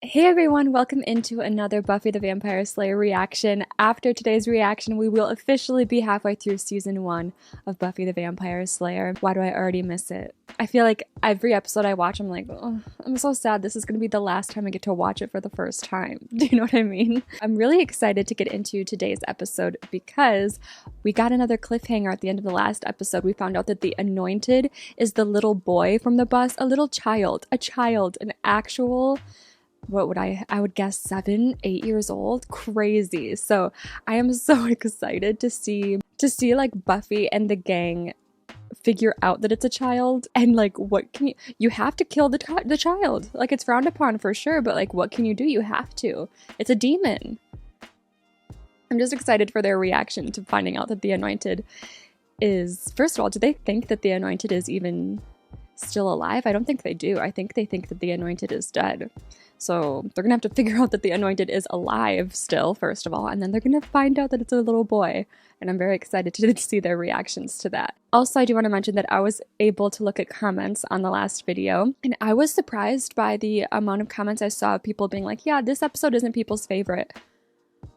Hey everyone, welcome into another Buffy the Vampire Slayer reaction. After today's reaction, we will officially be halfway through season 1 of Buffy the Vampire Slayer. Why do I already miss it? I feel like every episode I watch, I'm like, oh, I'm so sad this is going to be the last time I get to watch it for the first time. Do you know what I mean? I'm really excited to get into today's episode because we got another cliffhanger at the end of the last episode. We found out that the Anointed is the little boy from the bus, a little child, an actual... what would I would guess 7, 8 years old. Crazy. So I am so excited to see like Buffy and the gang figure out that it's a child, and like what can you have to kill the child. Like, it's frowned upon for sure, but like what can you do? You have to. It's a demon. I'm just excited for their reaction to finding out that the Anointed is, first of all, do they think that the Anointed is even still alive? I don't think they do. I think they think that the Anointed is dead. So they're gonna have to figure out that the Anointed is alive still, first of all, and then they're gonna find out that it's a little boy. And I'm very excited to see their reactions to that. Also, I do want to mention that I was able to look at comments on the last video, and I was surprised by the amount of comments I saw of people being like, yeah, this episode isn't people's favorite.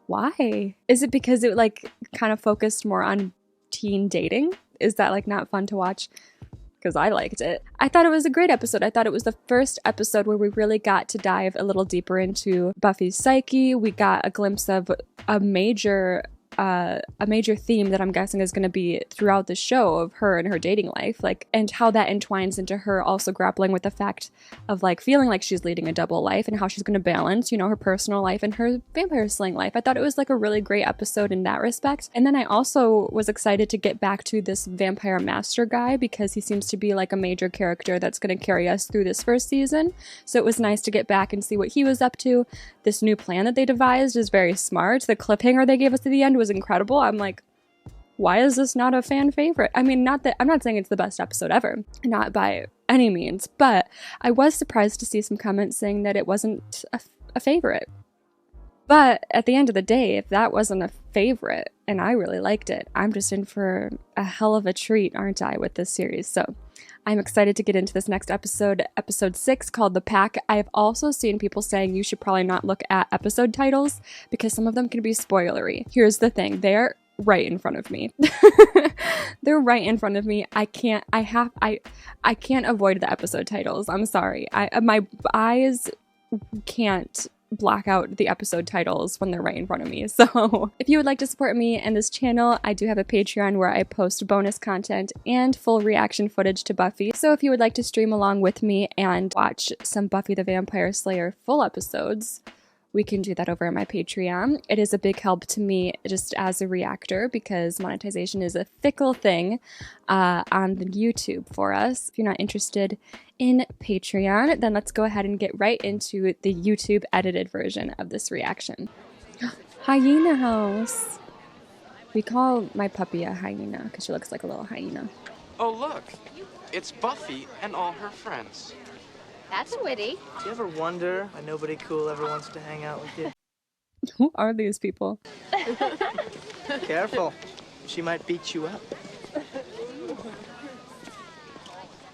Why? Is it because it like kind of focused more on teen dating? Is that like not fun to watch? Because I liked it. I thought it was a great episode. I thought it was the first episode where we really got to dive a little deeper into Buffy's psyche. We got a glimpse of a major theme that I'm guessing is going to be throughout the show of her and her dating life, like, and how that entwines into her also grappling with the fact of like feeling like she's leading a double life and how she's going to balance, you know, her personal life and her vampire slaying life. I thought it was like a really great episode in that respect. And then I also was excited to get back to this vampire master guy because he seems to be like a major character that's going to carry us through this first season. So it was nice to get back and see what he was up to. This new plan that they devised is very smart. The cliffhanger they gave us at the end was incredible. I'm like, why is this not a fan favorite? I mean, not that I'm not saying it's the best episode ever, not by any means, but I was surprised to see some comments saying that it wasn't a favorite. But at the end of the day, if that wasn't a favorite and I really liked it, I'm just in for a hell of a treat, aren't I, with this series? So I'm excited to get into this next episode, episode 6, called The Pack. I've also seen people saying you should probably not look at episode titles because some of them can be spoilery. Here's the thing, they're right in front of me. They're right in front of me. I can't avoid the episode titles. I'm sorry. My eyes can't block out the episode titles when they're right in front of me. So if you would like to support me and this channel, I do have a Patreon where I post bonus content and full reaction footage to Buffy. So if you would like to stream along with me and watch some Buffy the Vampire Slayer full episodes, we can do that over on my Patreon. It is a big help to me just as a reactor because monetization is a fickle thing on the YouTube for us. If you're not interested in Patreon, then let's go ahead and get right into the YouTube edited version of this reaction. Hyena house. We call my puppy a hyena because she looks like a little hyena. Oh, look. It's Buffy and all her friends. That's witty. Do you ever wonder why nobody cool ever wants to hang out with you? Who are these people? Careful. She might beat you up.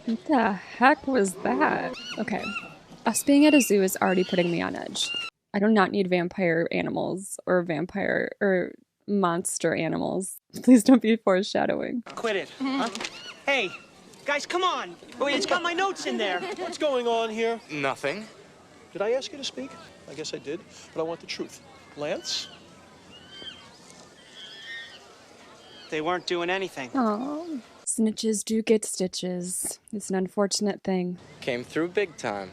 What the heck was that? Okay. Us being at a zoo is already putting me on edge. I do not need vampire animals or vampire or monster animals. Please don't be foreshadowing. Quit it. Huh? Hey, guys, come on. Wait, it's got my notes in there. What's going on here? Nothing. Did I ask you to speak? I guess I did, but I want the truth. Lance? They weren't doing anything. Aww. Snitches do get stitches. It's an unfortunate thing. Came through big time.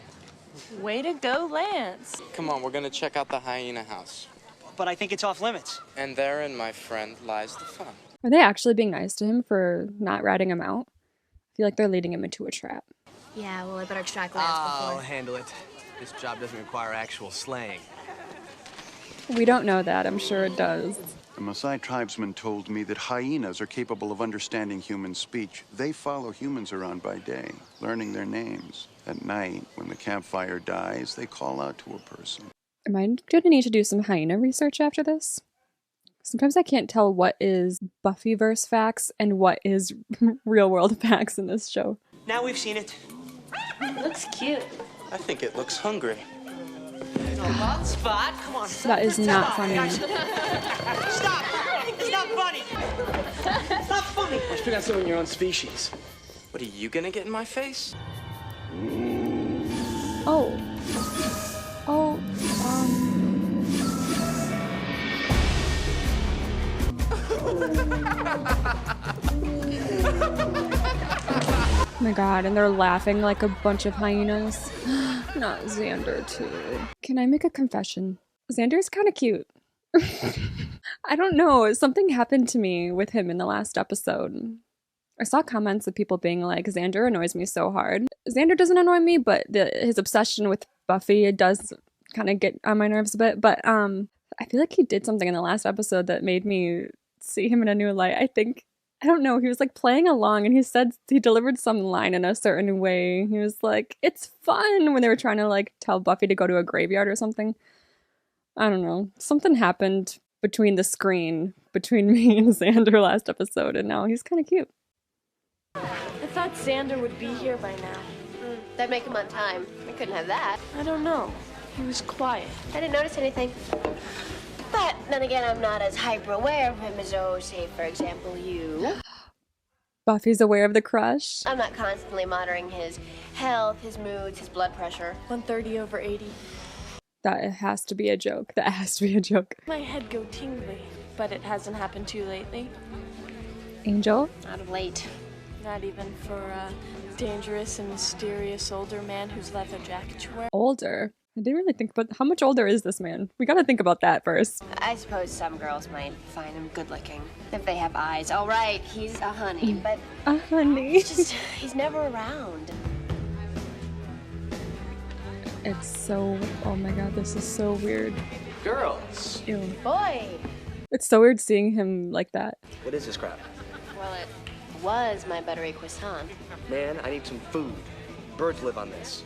Way to go, Lance. Come on, we're gonna check out the hyena house. But I think it's off limits. And therein, my friend, lies the fun. Are they actually being nice to him for not ratting him out? I feel like they're leading him into a trap. Yeah, well, I better track Lance I'll before. handle it. This job doesn't require actual slaying. We don't know that. I'm sure it does. The Maasai tribesman told me that hyenas are capable of understanding human speech. They follow humans around by day, learning their names. At night, when the campfire dies, they call out to a person. Am I gonna need to do some hyena research after this? Sometimes I can't tell what is Buffyverse facts and what is real world facts in this show. Now we've seen it. Looks cute. I think it looks hungry. hot spot. Come on. That is not funny. Stop. It's not funny. It's not funny. Let's pick out someone in your own species. What are you gonna get in my face? Oh. Oh, oh my god, and they're laughing like a bunch of hyenas. Not Xander, too. Can I make a confession? Xander's kind of cute. I don't know, something happened to me with him in the last episode. I saw comments of people being like, Xander annoys me so hard. Xander doesn't annoy me, but his obsession with Buffy, it does kind of get on my nerves a bit. But I feel like he did something in the last episode that made me see him in a new light. I don't know, he was like playing along and he delivered some line in a certain way. He was like, it's fun, when they were trying to like tell Buffy to go to a graveyard or something. I don't know. Something happened between the screen, between me and Xander last episode, and now he's kind of cute. I thought Xander would be here by now. That'd make him on time. I couldn't have that. I don't know. He was quiet. I didn't notice anything. But then again, I'm not as hyper aware of him as, say, for example, you. Buffy's aware of the crush. I'm not constantly monitoring his health, his moods, his blood pressure. 130/80. That has to be a joke. That has to be a joke. My head go tingly, but it hasn't happened to you lately. Angel? Not of late. Not even for a dangerous and mysterious older man whose leather jacket you wear. Older? I didn't really think about how much older is this man? We gotta think about that first. I suppose some girls might find him good looking if they have eyes. All right, he's a honey, but A honey. it's just he's never around. It's so, oh my god, this is so weird. Girls. Ew. Boy. It's so weird seeing him like that. What is this crap? Well, it was my buttery croissant. Man, I need some food. Birds live on this.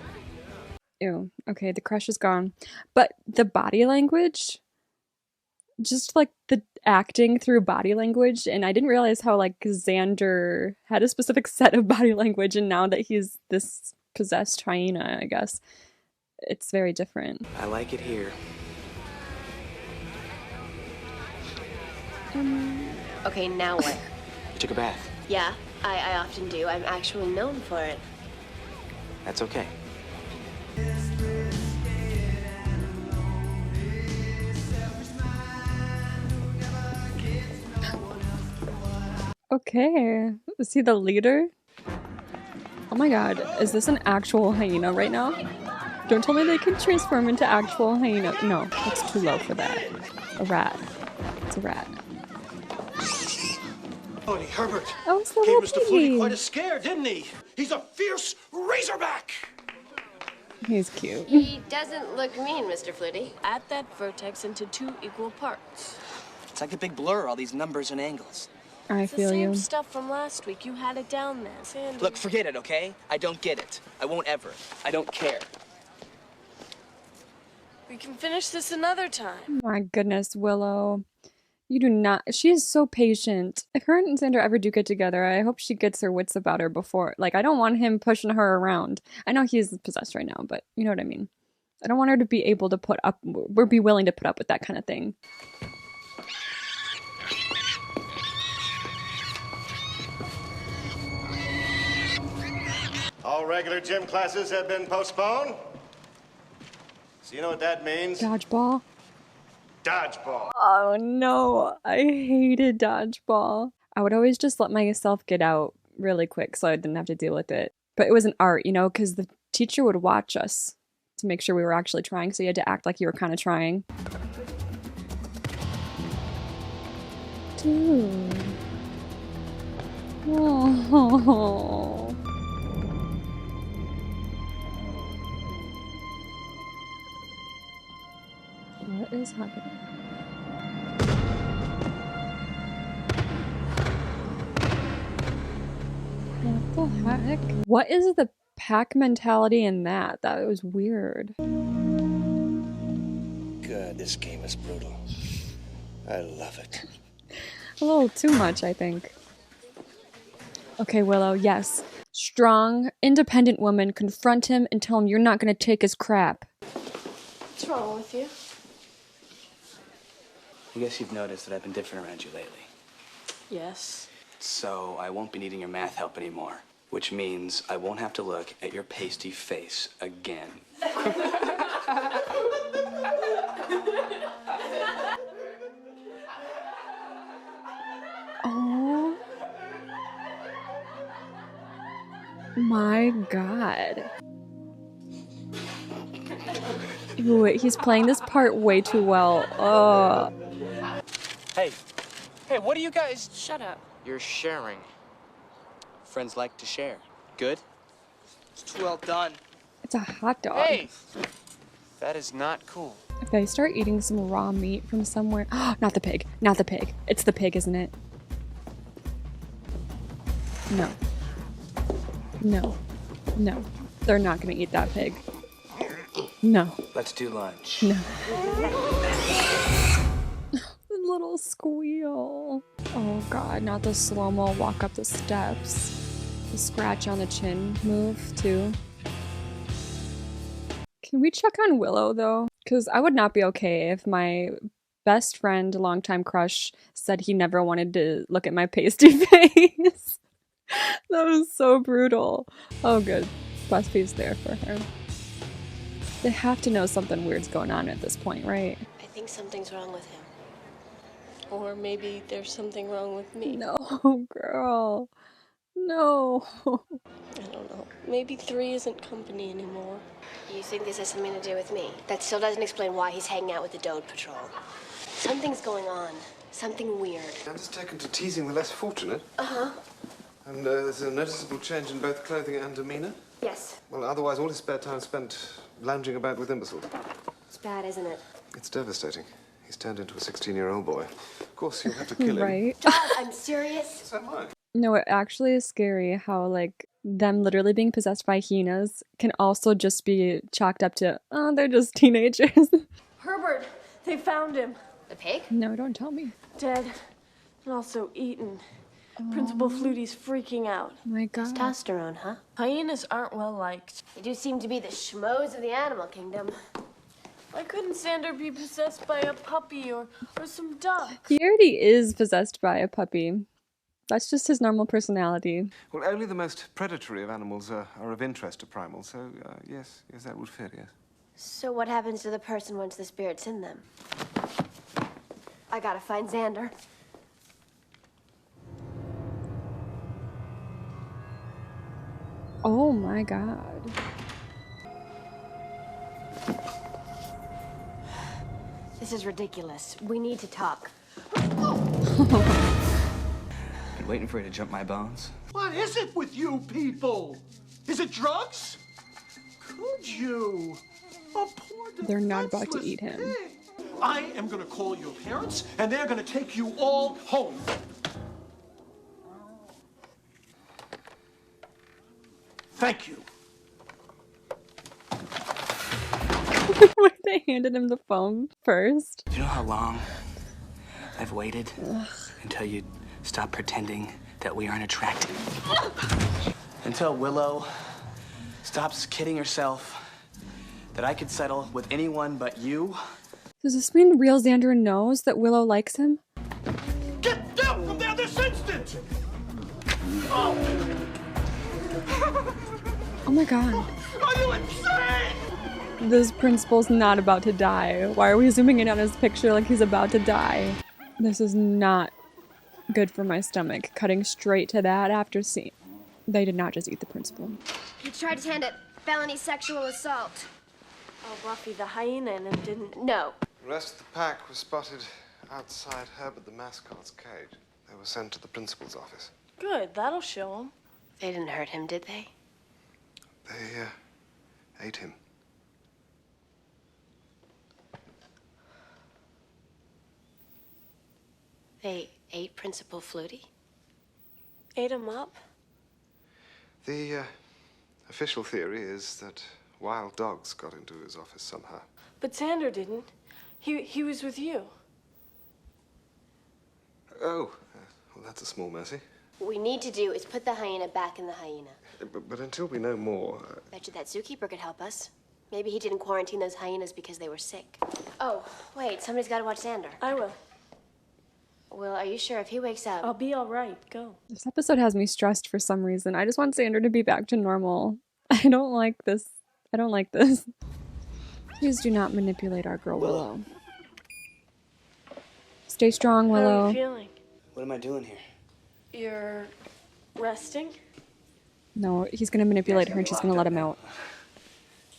Ew. Okay, the crush is gone. But the body language, just like the acting through body language, and I didn't realize how like Xander had a specific set of body language, and now that he's this possessed hyena, I guess, it's very different. I like it here. Okay, now what? You took a bath. Yeah, I often do. I'm actually known for it. That's okay. Okay, is he the leader? Oh my god, is this an actual hyena right now? Don't tell me they can transform into actual hyena. No, it's too low for that. A rat. It's a rat. Funny, Herbert. Oh, it's the Gave little Mr. Flutie piggy. quite a scare, didn't he? He's a fierce razorback. He's cute. He doesn't look mean, Mr. Flutie. Add that vertex into 2 equal parts. It's like a big blur, all these numbers and angles. I It's the feel same you. stuff from last week. You had it down there. Sandy. Look, forget it, okay? I don't get it. I won't ever. I don't care. We can finish this another time. My goodness, Willow. You do not. She is so patient. If her and Xander ever do get together, I hope she gets her wits about her before. Like, I don't want him pushing her around. I know he's possessed right now, but you know what I mean. I don't want her to be able to put up, or be willing to put up with that kind of thing. All regular gym classes have been postponed. So you know what that means? Dodgeball? Dodgeball. Oh no, I hated dodgeball. I would always just let myself get out really quick so I didn't have to deal with it. But it was an art, you know, because the teacher would watch us to make sure we were actually trying, so you had to act like you were kind of trying. Dude. Oh. What is happening? What the heck? What is the pack mentality in that? That was weird. God, this game is brutal. I love it. A little too much, I think. Okay, Willow, yes. Strong, independent woman, confront him and tell him you're not gonna take his crap. What's wrong with you? I guess you've noticed that I've been different around you lately. Yes. So I won't be needing your math help anymore, which means I won't have to look at your pasty face again. Oh my God. Ooh, he's playing this part way too well. Oh. Hey, what do you guys... Shut up. You're sharing. Friends like to share. Good? It's well done. It's a hot dog. Hey! That is not cool. If I start eating some raw meat from somewhere... Not the pig. Not the pig. It's the pig, isn't it? No. No. No. They're not gonna eat that pig. No. Let's do lunch. No. The little squeal. Oh God, not the slow-mo walk up the steps. The scratch on the chin move, too. Can we check on Willow, though? Because I would not be okay if my best friend, longtime crush, said he never wanted to look at my pasty face. That was so brutal. Oh, good. Buffy's there for her. They have to know something weird's going on at this point, right? I think something's wrong with him. Or maybe there's something wrong with me. No, girl. No. I don't know. Maybe 3 isn't company anymore. You think this has something to do with me? That still doesn't explain why he's hanging out with the Dode Patrol. Something's going on. Something weird. Xander's taken to teasing the less fortunate. Uh-huh. And there's a noticeable change in both clothing and demeanor. Yes. Well, otherwise all his spare time spent lounging about with imbeciles. It's bad, isn't it? It's devastating. He's turned into a 16-year-old boy. Of course, you'll have to kill him. Right? Dad, I'm serious. So am I. No, it actually is scary how, like, them literally being possessed by hyenas can also just be chalked up to, oh, they're just teenagers. Herbert, they found him. The pig? No, don't tell me. Dead. And also eaten. Principal Flutie's freaking out. Oh my God. Testosterone, huh? Hyenas aren't well liked. They do seem to be the schmoes of the animal kingdom. Why couldn't Xander be possessed by a puppy or some duck? He already is possessed by a puppy. That's just his normal personality. Well, only the most predatory of animals are of interest to primals, so yes, that would fit, yes. So what happens to the person once the spirit's in them? I gotta find Xander. Oh my God. This is ridiculous. We need to talk. Been waiting for you to jump my bones. What is it with you people? Is it drugs? Could you? A poor They're not about to defenseless eat him. pig. I am gonna call your parents, and they're gonna take you all home. Thank you. When they handed him the phone first. Do you know how long I've waited until you'd stop pretending that we aren't attractive? Until Willow stops kidding herself that I could settle with anyone but you? Does this mean real Xander knows that Willow likes him? Get down from there this instant! Oh, Oh my God. are you insane? This principal's not about to die. Why are we zooming in on his picture like he's about to die? This is not good for my stomach. Cutting straight to that after seeing. They did not just eat the principal. He tried his hand at felony sexual assault. Oh, Buffy the hyena and him didn't. No. The rest of the pack was spotted outside Herbert the mascot's cage. They were sent to the principal's office. Good, that'll show him. They didn't hurt him, did they? They ate him. They ate Principal Flutie? Ate him up? The official theory is that wild dogs got into his office somehow. But Xander didn't. He was with you. Oh, well, that's a small mercy. What we need to do is put the hyena back in the hyena. But until we know more... Bet you that zookeeper could help us. Maybe he didn't quarantine those hyenas because they were sick. Oh, wait, somebody's got to watch Xander. I will. Well, are you sure if he wakes up? I'll be all right. Go. This episode has me stressed for some reason. I just want Xander to be back to normal. I don't like this. I don't like this. Please do not manipulate our girl Willow. Stay strong, How are Willow. you feeling? What am I doing here? You're resting? No, he's gonna manipulate her and she's gonna let him out.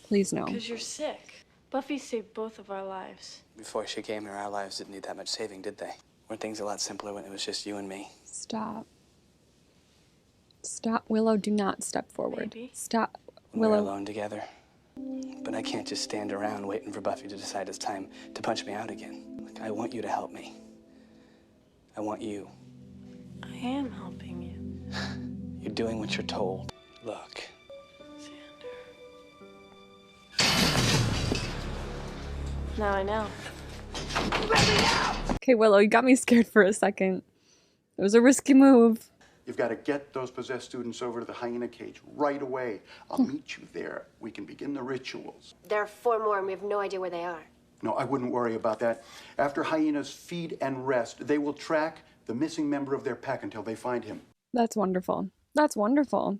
Please no. Because you're sick. Buffy saved both of our lives. Before she came here, our lives didn't need that much saving, did they? Weren't things a lot simpler when it was just you and me? Stop. Stop, Willow. Do not step forward. Maybe. Stop, We're Willow. alone together. But I can't just stand around waiting for Buffy to decide it's time to punch me out again. Look, I want you to help me. I want you. I am helping you. You're doing what you're told. Look. Xander. Now I know. Okay, Willow, you got me scared for a second. It was a risky move. You've got to get those possessed students over to the hyena cage right away. I'll meet you there. We can begin the rituals. There are 4 more, and we have no idea where they are. No, I wouldn't worry about that. After hyenas feed and rest, they will track the missing member of their pack until they find him. That's wonderful. That's wonderful.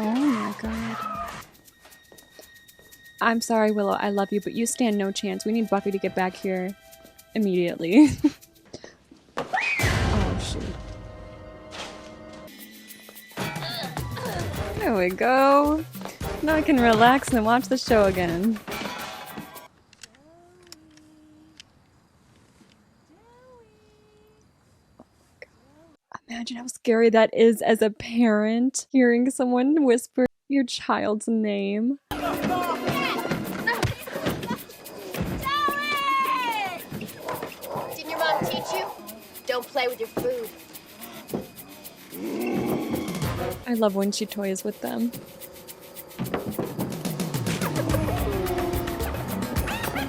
Oh my god. I'm sorry, Willow. I love you, but you stand no chance. We need Buffy to get back here immediately. Oh, shoot. There we go. Now I can relax and watch the show again. Imagine how scary that is as a parent, hearing someone whisper your child's name. Didn't your mom teach you? Don't play with your food. I love when she toys with them.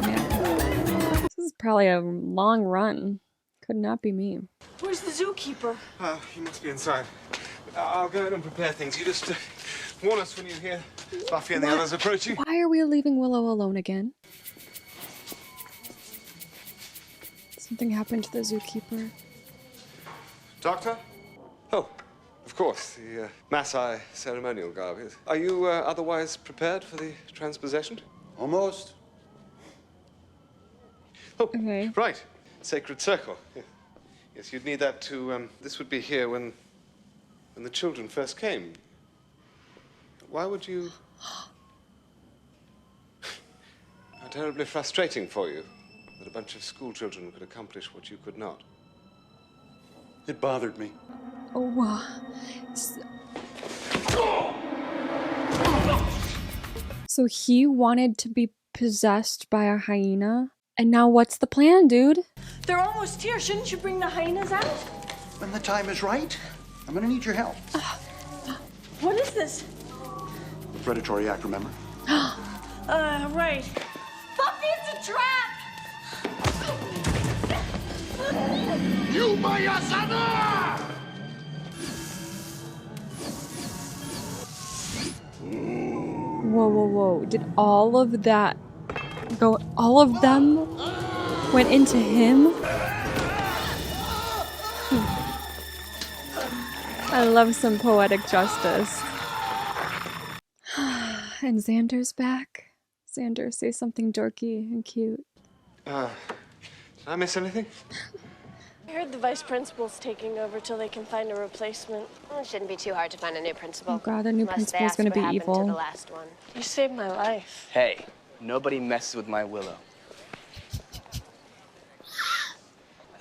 Yeah. This is probably a long run. Could not be me. Where's the zookeeper? He must be inside. I'll go in and prepare things. You just warn us when you hear Buffy and the others approaching. Why are we leaving Willow alone again? Something happened to the zookeeper. Doctor? Oh, of course, the Maasai ceremonial garb. Are you otherwise prepared for the transpossession? Almost. Oh, okay. Right. Sacred circle. Yeah. Yes, you'd need that to, this would be here when the children first came. Why would you... How terribly frustrating for you that a bunch of school children could accomplish what you could not. It bothered me. Oh, so he wanted to be possessed by a hyena? And now what's the plan, dude? They're almost here. Shouldn't you bring the hyenas out? When the time is right, I'm gonna need your help. What is this? The predatory act, remember? Right. Buffy, it's a trap! You by your son! Whoa, whoa, whoa. Did all of that go? All of them went into him? I love some poetic justice. And Xander's back. Xander, say something dorky and cute. Did I miss anything? I heard the vice principal's taking over till they can find a replacement. Well, it shouldn't be too hard to find a new principal. Oh god, the new Unless they principal's ask gonna what be happened evil. to the last one. You saved my life. Hey, nobody messes with my Willow.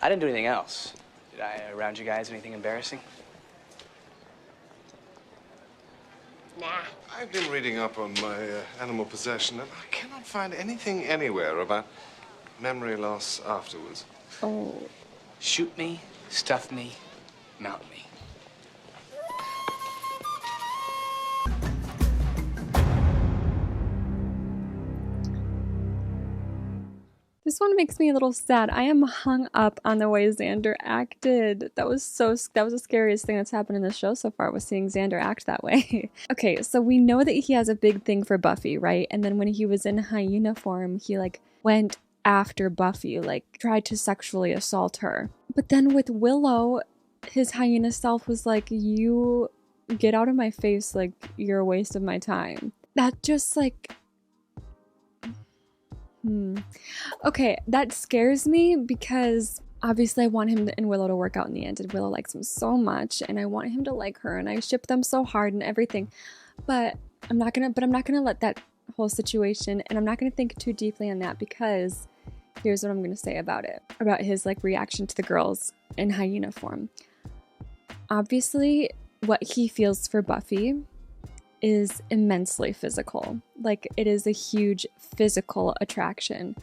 I didn't do anything else. Did I around you guys anything embarrassing? Nah. I've been reading up on my animal possession, and I cannot find anything anywhere about memory loss afterwards. Oh. Shoot me, stuff me, mount me. This this one makes me a little sad. I am hung up on the way Xander acted. That was the scariest thing that's happened in the show so far, was seeing Xander act that way. Okay, so we know that he has a big thing for Buffy, right? And then when he was in hyena form, he like went after Buffy, like tried to sexually assault her. But then with Willow, his hyena self was like, you get out of my face, like you're a waste of my time. That just like, okay, that scares me because obviously I want him and Willow to work out in the end, and Willow likes him so much, and I want him to like her, and I ship them so hard and everything. But I'm not gonna let that whole situation, and I'm not gonna think too deeply on that, because here's what I'm gonna say about it, about his like reaction to the girls in hyena form. Obviously, what he feels for Buffy is immensely physical. Like, it is a huge physical attraction.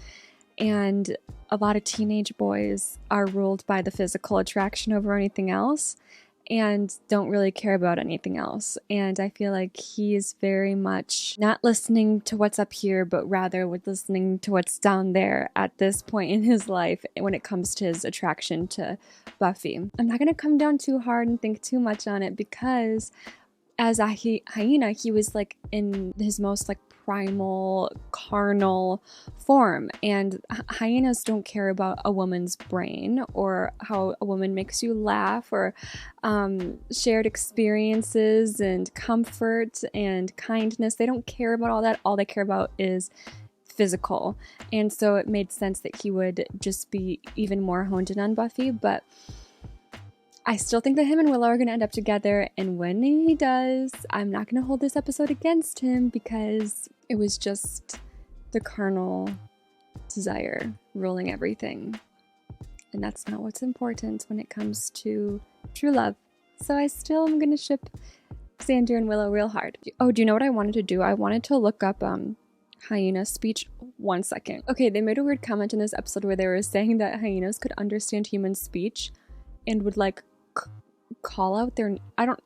And a lot of teenage boys are ruled by the physical attraction over anything else and don't really care about anything else. And I feel like he's very much not listening to what's up here, but rather with listening to what's down there at this point in his life when it comes to his attraction to Buffy. I'm not going to come down too hard and think too much on it, because as a hyena, he was like in his most like primal, carnal form, and hyenas don't care about a woman's brain or how a woman makes you laugh or shared experiences and comfort and kindness. They don't care about all that. All they care about is physical. And so it made sense that he would just be even more honed in on Buffy. But I still think that him and Willow are going to end up together, and when he does, I'm not going to hold this episode against him, because it was just the carnal desire ruling everything. And that's not what's important when it comes to true love. So I still am going to ship Xander and Willow real hard. Oh, do you know what I wanted to do? I wanted to look up hyena speech. 1 second. Okay, they made a weird comment in this episode where they were saying that hyenas could understand human speech and would like call out their, I don't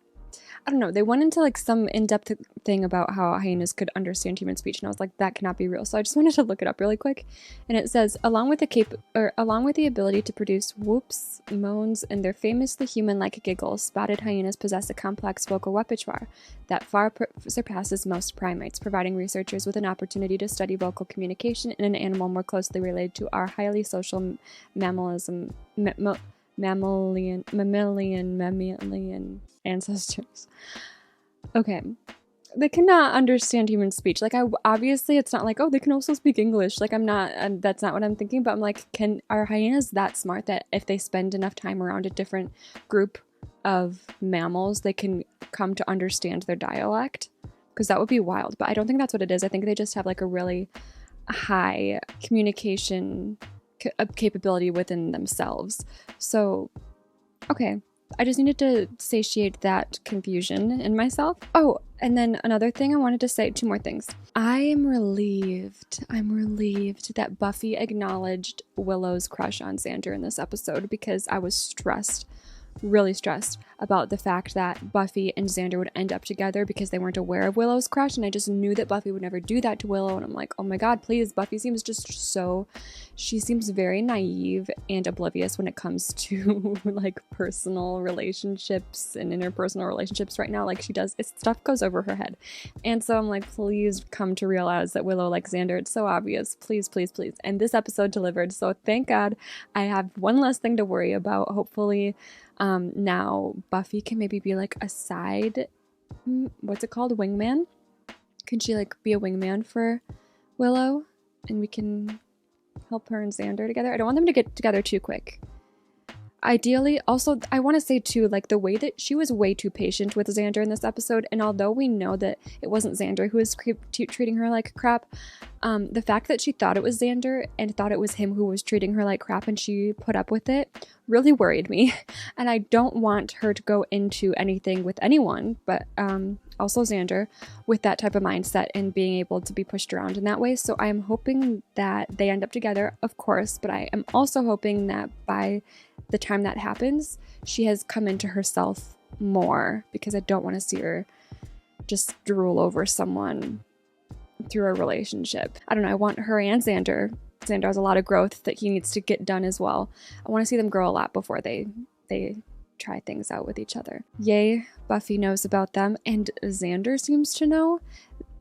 know, they went into like some in-depth thing about how hyenas could understand human speech, and I was like, that cannot be real. So I just wanted to look it up really quick, and it says, along with the ability to produce whoops, moans, and their famously human-like giggles, spotted hyenas possess a complex vocal repertoire that far surpasses most primates, providing researchers with an opportunity to study vocal communication in an animal more closely related to our highly social mammalian ancestors. Okay, they cannot understand human speech. Like, obviously it's not like, oh, they can also speak English. Like, that's not what I'm thinking, but I'm like, are hyenas that smart that if they spend enough time around a different group of mammals, they can come to understand their dialect? Because that would be wild, but I don't think that's what it is. I think they just have like a really high communication capability within themselves. So, okay, I just needed to satiate that confusion in myself. Oh, and then another thing I wanted to say, 2 more things. I'm relieved that Buffy acknowledged Willow's crush on Xander in this episode, because I was stressed, really stressed about the fact that Buffy and Xander would end up together because they weren't aware of Willow's crush, and I just knew that Buffy would never do that to Willow, and I'm like, oh my god, please. Buffy seems she seems very naive and oblivious when it comes to like personal relationships and interpersonal relationships right now. Like, stuff goes over her head, and so I'm like, please come to realize that Willow likes Xander. It's so obvious. Please, please, please. And this episode delivered, so thank god I have one less thing to worry about. Hopefully now Buffy can maybe be like a side, what's it called, wingman? Can she like be a wingman for Willow, and we can help her and Xander together? I don't want them to get together too quick. Ideally, also, I want to say too, like, the way that she was way too patient with Xander in this episode, and although we know that it wasn't Xander who was treating her like crap, the fact that she thought it was Xander and thought it was him who was treating her like crap and she put up with it really worried me. And I don't want her to go into anything with anyone, but also Xander, with that type of mindset and being able to be pushed around in that way. So I am hoping that they end up together, of course, but I am also hoping that by the time that happens, she has come into herself more, because I don't want to see her just drool over someone through a relationship. I don't know, I want her and Xander Xander has a lot of growth that he needs to get done as well. I want to see them grow a lot before they try things out with each other. Yay, Buffy knows about them, and Xander seems to know.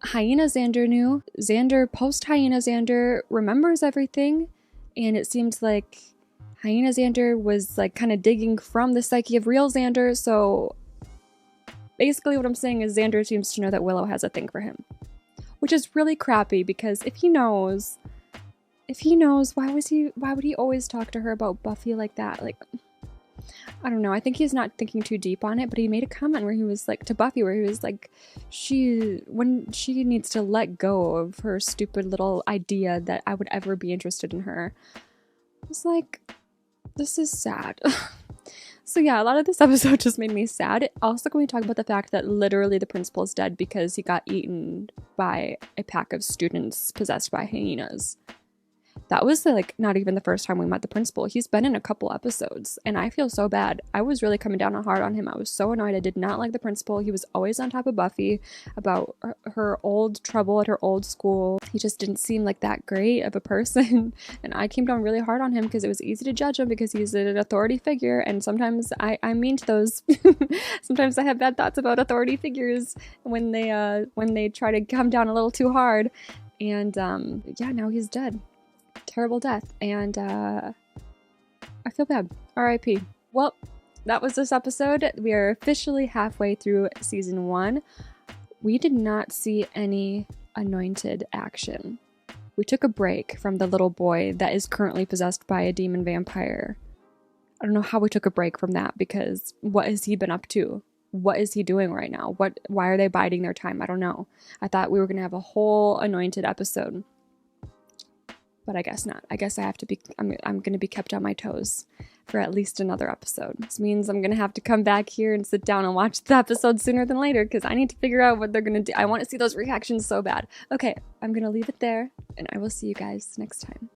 Hyena Xander knew. Xander, post-Hyena Xander, remembers everything, and it seems like Hyena Xander was like kind of digging from the psyche of real Xander, so basically what I'm saying is Xander seems to know that Willow has a thing for him. Which is really crappy, because if he knows, why would he always talk to her about Buffy like that? Like, I don't know. I think he's not thinking too deep on it, but he made a comment where he was like, to Buffy, where he was like, when she needs to let go of her stupid little idea that I would ever be interested in her. I was like, this is sad. So yeah, a lot of this episode just made me sad. Also, can we talk about the fact that literally the principal is dead because he got eaten by a pack of students possessed by hyenas? That was like not even the first time we met the principal. He's been in a couple episodes, and I feel so bad. I was really coming down hard on him. I was so annoyed. I did not like the principal. He was always on top of Buffy about her old trouble at her old school. He just didn't seem like that great of a person, and I came down really hard on him because it was easy to judge him because he's an authority figure, and sometimes I'm mean to those. Sometimes I have bad thoughts about authority figures when they try to come down a little too hard. And yeah, now he's dead. Terrible death, and I feel bad. R.I.P. Well, that was this episode. We are officially halfway through season 1. We did not see any anointed action. We took a break from the little boy that is currently possessed by a demon vampire. I don't know how we took a break from that, because what has he been up to? What is he doing right now? Why are they biding their time? I don't know. I thought we were gonna have a whole anointed episode. But I guess not. I guess I'm going to be kept on my toes for at least another episode. This means I'm going to have to come back here and sit down and watch the episode sooner than later, because I need to figure out what they're going to do. I want to see those reactions so bad. Okay, I'm going to leave it there, and I will see you guys next time.